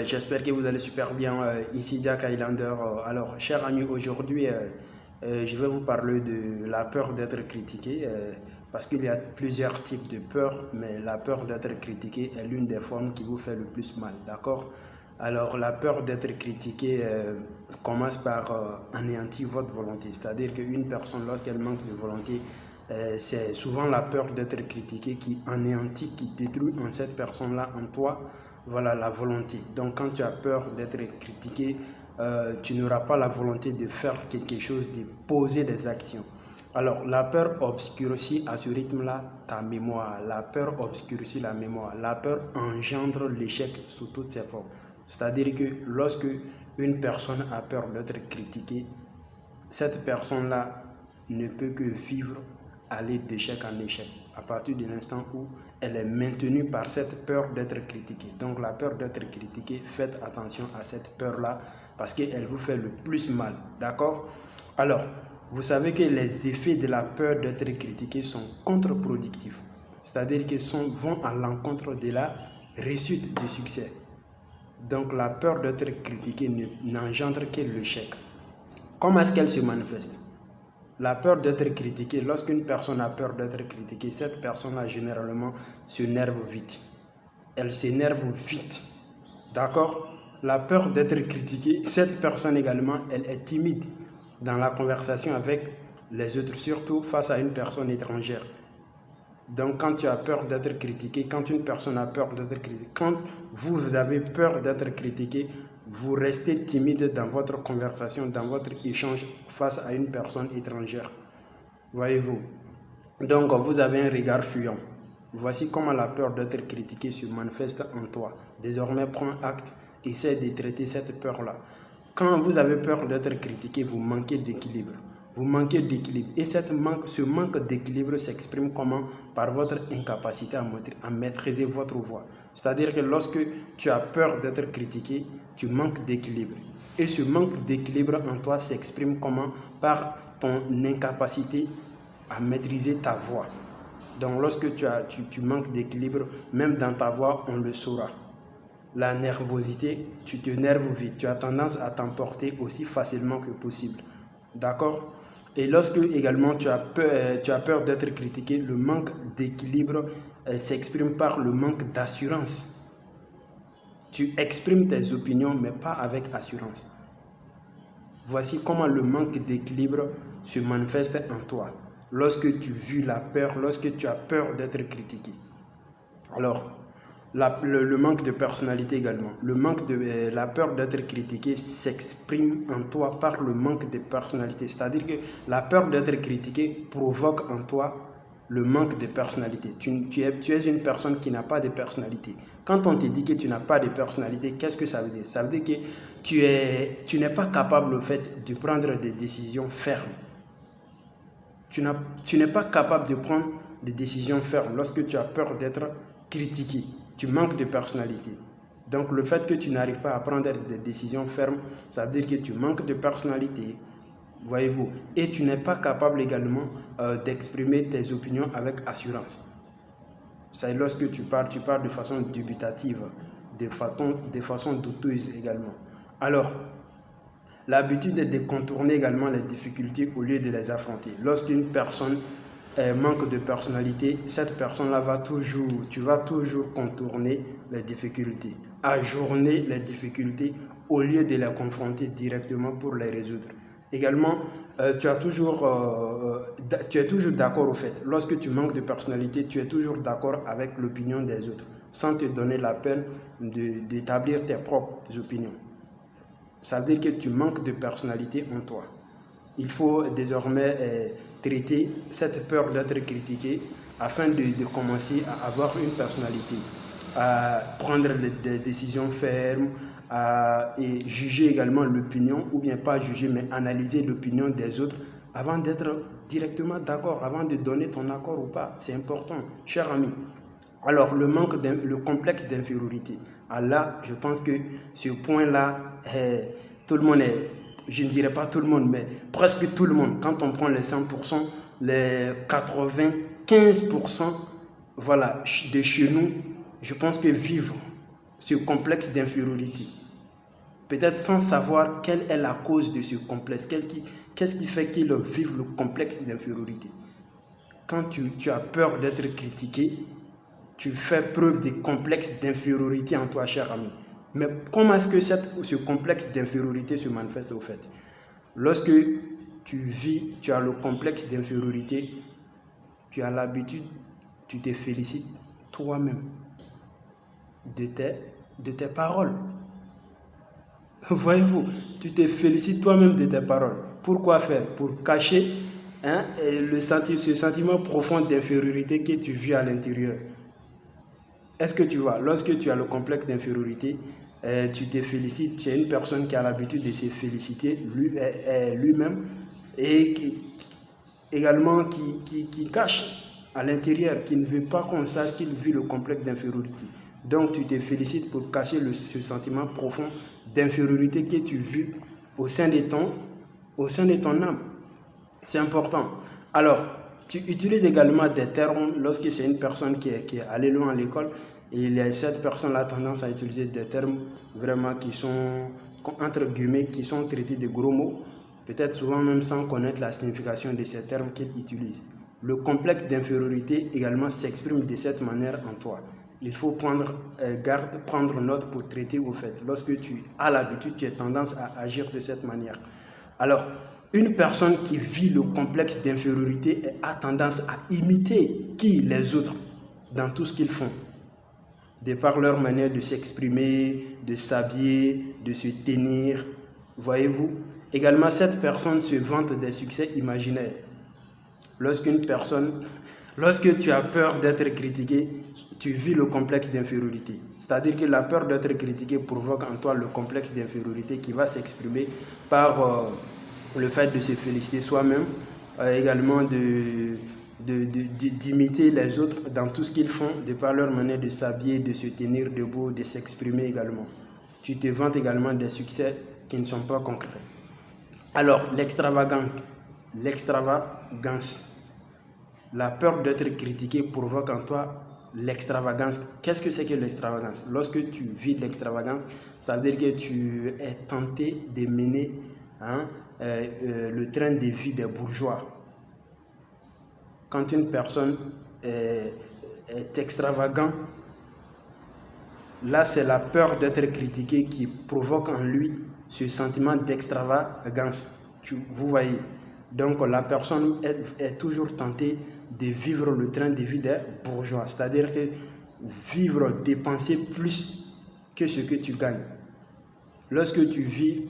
J'espère que vous allez super bien. Ici Jack Highlander. Alors, chers amis, aujourd'hui, je vais vous parler de la peur d'être critiqué. Parce qu'il y a plusieurs types de peur, mais la peur d'être critiqué est l'une des formes qui vous fait le plus mal. D'accord? Alors, la peur d'être critiqué commence par anéantir votre volonté. C'est-à-dire qu'une personne, lorsqu'elle manque de volonté, c'est souvent la peur d'être critiqué qui anéantit, qui détruit en cette personne-là, en toi, voilà la volonté. Donc quand tu as peur d'être critiqué, tu n'auras pas la volonté de faire quelque chose, de poser des actions. Alors la peur obscurcit à ce rythme-là ta mémoire. La peur obscurcit la mémoire. La peur engendre l'échec sous toutes ses formes. C'est-à-dire que lorsque une personne a peur d'être critiquée, cette personne-là ne peut que vivre, aller d'échec en échec, à partir de l'instant où elle est maintenue par cette peur d'être critiquée. Donc la peur d'être critiquée, faites attention à cette peur-là, parce qu'elle vous fait le plus mal, d'accord? Alors, vous savez que les effets de la peur d'être critiqué sont contre-productifs, c'est-à-dire qu'ils vont à l'encontre de la réussite du succès. Donc la peur d'être critiqué n'engendre que l'échec. Comment est-ce qu'elle se manifeste? La peur d'être critiquée, lorsqu'une personne a peur d'être critiquée, cette personne-là généralement s'énerve vite. Elle s'énerve vite. D'accord? La peur d'être critiquée, cette personne également, elle est timide dans la conversation avec les autres, surtout face à une personne étrangère. Donc quand tu as peur d'être critiqué, quand une personne a peur d'être critiquée, quand vous avez peur d'être critiqué, vous restez timide dans votre conversation, dans votre échange face à une personne étrangère. Voyez-vous? Donc vous avez un regard fuyant. Voici comment la peur d'être critiqué se manifeste en toi. Désormais, prends acte, essaie de traiter cette peur-là. Quand vous avez peur d'être critiqué, vous manquez d'équilibre. Vous manquez d'équilibre. Et ce manque d'équilibre s'exprime comment? Par votre incapacité à maîtriser votre voix. C'est-à-dire que lorsque tu as peur d'être critiqué, tu manques d'équilibre. Et ce manque d'équilibre en toi s'exprime comment? Par ton incapacité à maîtriser ta voix. Donc lorsque tu manques d'équilibre, même dans ta voix, on le saura. La nervosité, tu te nerves vite, tu as tendance à t'emporter aussi facilement que possible. D'accord? Et lorsque également tu as peur d'être critiqué, le manque d'équilibre s'exprime par le manque d'assurance. Tu exprimes tes opinions, mais pas avec assurance. Voici comment le manque d'équilibre se manifeste en toi. Lorsque tu vis la peur, lorsque tu as peur d'être critiqué. Alors, le manque de personnalité également. La peur d'être critiqué s'exprime en toi par le manque de personnalité. C'est-à-dire que la peur d'être critiqué provoque en toi le manque de personnalité. Tu es une personne qui n'a pas de personnalité. Quand on te dit que tu n'as pas de personnalité, qu'est-ce que ça veut dire? Ça veut dire que tu n'es pas capable en fait, de prendre des décisions fermes. Tu n'es pas capable de prendre des décisions fermes lorsque tu as peur d'être critiqué. Tu manques de personnalité. Donc le fait que tu n'arrives pas à prendre des décisions fermes, ça veut dire que tu manques de personnalité. Voyez-vous? Et tu n'es pas capable également d'exprimer tes opinions avec assurance. C'est lorsque tu parles de façon dubitative, de façon douteuse également. Alors, l'habitude est de contourner également les difficultés au lieu de les affronter. Lorsqu'une personne manque de personnalité, cette personne-là tu vas toujours contourner les difficultés, ajourner les difficultés au lieu de les confronter directement pour les résoudre. Également, tu es toujours d'accord au fait. Lorsque tu manques de personnalité, tu es toujours d'accord avec l'opinion des autres, sans te donner la peine d'établir tes propres opinions. Ça veut dire que tu manques de personnalité en toi. Il faut désormais traiter cette peur d'être critiqué afin de commencer à avoir une personnalité, à prendre des décisions fermes, et juger également l'opinion, ou bien pas juger, mais analyser l'opinion des autres avant d'être directement d'accord, avant de donner ton accord ou pas. C'est important, cher ami. Alors, le complexe d'infériorité. Là, je pense que ce point-là, tout le monde est, je ne dirais pas tout le monde, mais presque tout le monde, quand on prend les 100%, les 95%, voilà, de chez nous, je pense que vivre ce complexe d'infériorité. Peut-être sans savoir quelle est la cause de ce complexe, qu'est-ce qui fait qu'ils vivent le complexe d'infériorité. Quand tu as peur d'être critiqué, tu fais preuve de complexe d'infériorité en toi, cher ami. Mais comment est-ce que ce complexe d'infériorité se manifeste au fait? Lorsque tu as le complexe d'infériorité, tu as l'habitude, tu te félicites toi-même de tes paroles. Voyez-vous, tu te félicites toi-même de tes paroles. Pourquoi faire? Pour cacher ce sentiment profond d'infériorité que tu vis à l'intérieur. Est-ce que tu vois, lorsque tu as le complexe d'infériorité, tu te félicites, tu es une personne qui a l'habitude de se féliciter lui-même et également qui cache à l'intérieur, qui ne veut pas qu'on sache qu'il vit le complexe d'infériorité. Donc tu te félicites pour cacher ce sentiment profond d'infériorité que tu vis au sein de ton âme. C'est important. Alors, tu utilises également des termes lorsque c'est une personne qui est allée loin à l'école. Et cette personne a tendance à utiliser des termes vraiment qui sont, entre guillemets, qui sont traités de gros mots. Peut-être souvent même sans connaître la signification de ces termes qu'il utilise. Le complexe d'infériorité également s'exprime de cette manière en toi. Il faut prendre garde, prendre note pour traiter au fait. Lorsque tu as l'habitude, tu as tendance à agir de cette manière. Alors, une personne qui vit le complexe d'infériorité a tendance à imiter les autres dans tout ce qu'ils font. De par leur manière de s'exprimer, de s'habiller, de se tenir. Voyez-vous? Également, cette personne se vante des succès imaginaires. Lorsque tu as peur d'être critiqué, tu vis le complexe d'infériorité. C'est-à-dire que la peur d'être critiqué provoque en toi le complexe d'infériorité qui va s'exprimer par le fait de se féliciter soi-même, également d'imiter les autres dans tout ce qu'ils font, de par leur manière de s'habiller, de se tenir debout, de s'exprimer également. Tu te vantes également des succès qui ne sont pas concrets. Alors, l'extravagance. La peur d'être critiqué provoque en toi l'extravagance. Qu'est-ce que c'est que l'extravagance? Lorsque tu vis l'extravagance, ça veut dire que tu es tenté de mener le train de vie des bourgeois. Quand une personne est extravagante, là c'est la peur d'être critiqué qui provoque en lui ce sentiment d'extravagance. Vous voyez? Donc la personne est toujours tentée de vivre le train de vie des bourgeois, c'est-à-dire que dépenser plus que ce que tu gagnes. Lorsque tu vis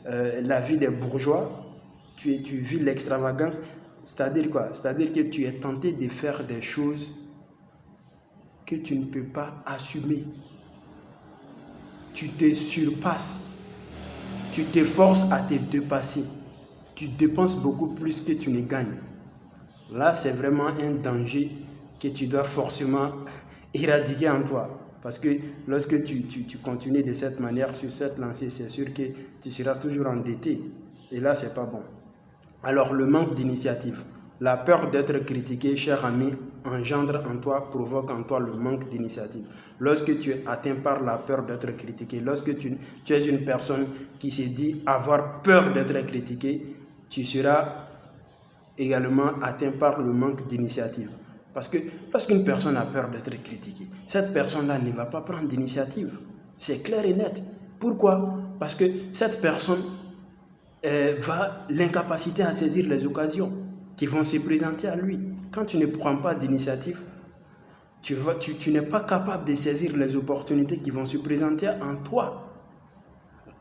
la vie des bourgeois, tu vis l'extravagance, c'est-à-dire quoi? C'est-à-dire que tu es tenté de faire des choses que tu ne peux pas assumer. Tu te surpasses, tu t'efforces à te dépasser. Tu dépenses beaucoup plus que tu ne gagnes. Là, c'est vraiment un danger que tu dois forcément éradiquer en toi. Parce que lorsque tu continues de cette manière, sur cette lancée, c'est sûr que tu seras toujours endetté. Et là, c'est pas bon. Alors, le manque d'initiative. La peur d'être critiqué, cher ami, provoque en toi le manque d'initiative. Lorsque tu es atteint par la peur d'être critiqué, lorsque tu es une personne qui se dit avoir peur d'être critiqué, tu seras également atteint par le manque d'initiative. Parce que lorsqu'une personne a peur d'être critiquée, cette personne-là ne va pas prendre d'initiative. C'est clair et net. Pourquoi? Parce que cette personne va l'incapacité à saisir les occasions qui vont se présenter à lui. Quand tu ne prends pas d'initiative, tu n'es pas capable de saisir les opportunités qui vont se présenter en toi.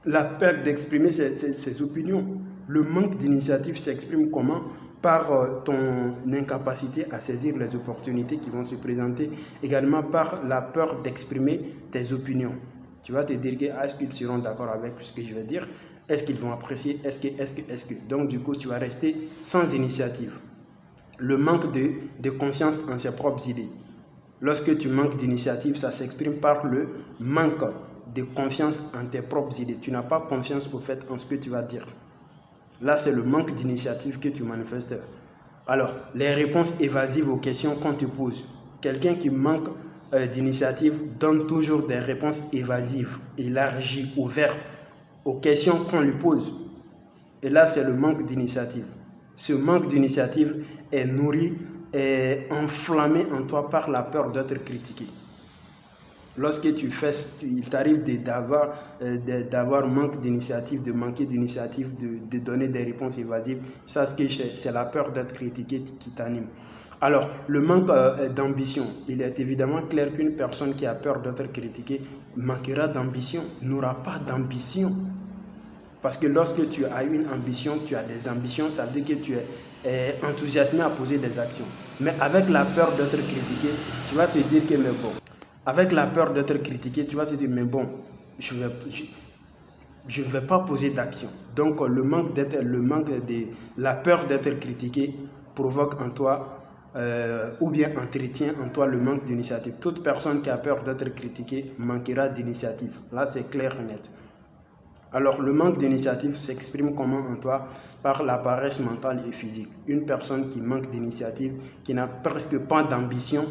La peur d'exprimer ses opinions. Le manque d'initiative s'exprime comment? Par ton incapacité à saisir les opportunités qui vont se présenter, également par la peur d'exprimer tes opinions. Tu vas te dire que est-ce qu'ils seront d'accord avec ce que je vais dire? Est-ce qu'ils vont apprécier? Est-ce que? Donc du coup, tu vas rester sans initiative. Le manque de confiance en ses propres idées. Lorsque tu manques d'initiative, ça s'exprime par le manque de confiance en tes propres idées. Tu n'as pas confiance au fait en ce que tu vas dire. Là, c'est le manque d'initiative que tu manifestes. Alors, les réponses évasives aux questions qu'on te pose. Quelqu'un qui manque d'initiative donne toujours des réponses évasives, élargies, ouvertes aux questions qu'on lui pose. Et là, c'est le manque d'initiative. Ce manque d'initiative est nourri, est enflammé en toi par la peur d'être critiqué. Lorsque il t'arrive d'avoir manque d'initiative, de manquer d'initiative, de donner des réponses évasives, c'est la peur d'être critiqué qui t'anime. Alors, le manque d'ambition, il est évidemment clair qu'une personne qui a peur d'être critiquée manquera d'ambition, n'aura pas d'ambition. Parce que lorsque tu as une ambition, tu as des ambitions, ça veut dire que tu es enthousiasmé à poser des actions. Mais avec la peur d'être critiqué, tu vas te dire que mais bon. Avec la peur d'être critiqué, tu vas te dire mais bon, je ne vais pas poser d'action. Donc la peur d'être critiqué provoque en toi ou bien entretient en toi le manque d'initiative. Toute personne qui a peur d'être critiquée manquera d'initiative. Là, c'est clair et net. Alors, le manque d'initiative s'exprime comment en toi? Par la paresse mentale et physique. Une personne qui manque d'initiative, qui n'a presque pas d'ambition,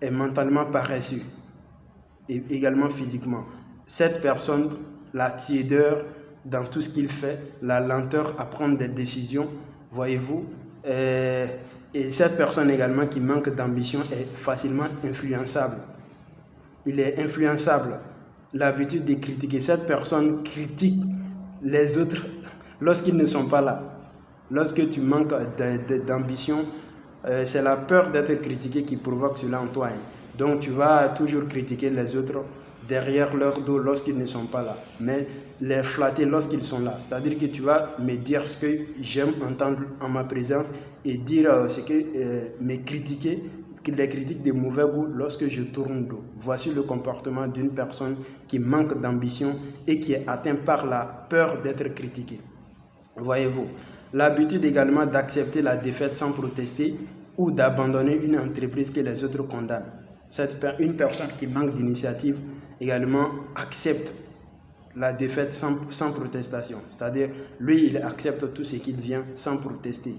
est mentalement paresseux et également physiquement. Cette personne, la tiédeur dans tout ce qu'il fait, la lenteur à prendre des décisions, voyez-vous, et cette personne également qui manque d'ambition est facilement influençable. Il est influençable. L'habitude de critiquer. Cette personne critique les autres lorsqu'ils ne sont pas là. Lorsque tu manques d'ambition, c'est la peur d'être critiqué qui provoque cela en toi. Donc tu vas toujours critiquer les autres derrière leur dos lorsqu'ils ne sont pas là, mais les flatter lorsqu'ils sont là. C'est-à-dire que tu vas me dire ce que j'aime entendre en ma présence et dire ce que me critiquer, les critiques de mauvais goût lorsque je tourne dos. Voici le comportement d'une personne qui manque d'ambition et qui est atteinte par la peur d'être critiquée. Voyez-vous, l'habitude également d'accepter la défaite sans protester ou d'abandonner une entreprise que les autres condamnent. Une personne qui manque d'initiative également accepte la défaite sans protestation. C'est-à-dire, lui, il accepte tout ce qu'il vient sans protester,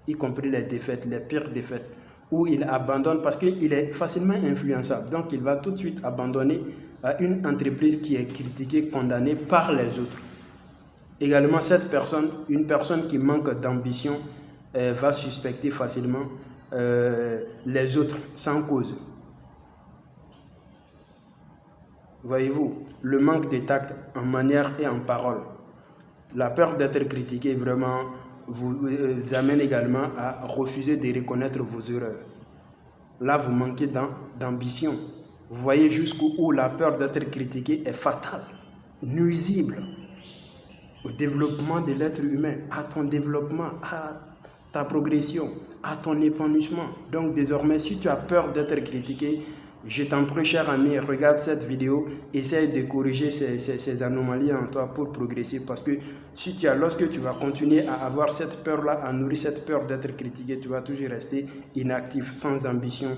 y compris les défaites, les pires défaites. Ou il abandonne parce qu'il est facilement influençable. Donc, il va tout de suite abandonner une entreprise qui est critiquée, condamnée par les autres. Également, une personne qui manque d'ambition, va suspecter facilement les autres sans cause. Voyez-vous, le manque de tact en manière et en parole. La peur d'être critiqué vraiment vous amène également à refuser de reconnaître vos erreurs. Là, vous manquez d'ambition. Vous voyez jusqu'où la peur d'être critiqué est fatale, nuisible au développement de l'être humain, à ton développement, à ta progression, à ton épanouissement. Donc désormais, si tu as peur d'être critiqué, je t'en prie, cher ami, regarde cette vidéo, essaye de corriger ces anomalies en toi pour progresser. Parce que lorsque tu vas continuer à avoir cette peur-là, à nourrir cette peur d'être critiqué, tu vas toujours rester inactif, sans ambition,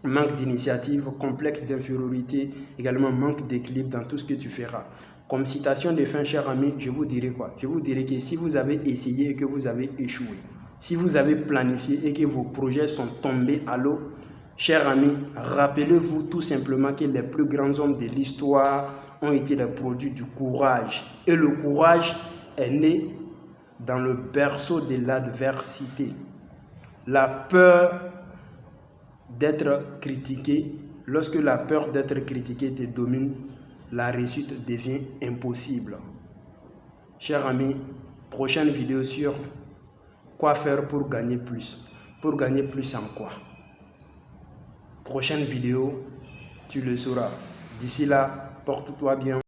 manque d'initiative, complexe d'infériorité, également manque d'équilibre dans tout ce que tu feras. Comme citation de fin, cher ami, je vous dirai quoi? Je vous dirai que si vous avez essayé et que vous avez échoué, si vous avez planifié et que vos projets sont tombés à l'eau, chers amis, rappelez-vous tout simplement que les plus grands hommes de l'histoire ont été les produits du courage. Et le courage est né dans le berceau de l'adversité. La peur d'être critiqué, lorsque la peur d'être critiqué te domine, la réussite devient impossible. Chers amis, prochaine vidéo sur quoi faire pour gagner plus. Pour gagner plus en quoi? Prochaine vidéo, tu le sauras. D'ici là, porte-toi bien.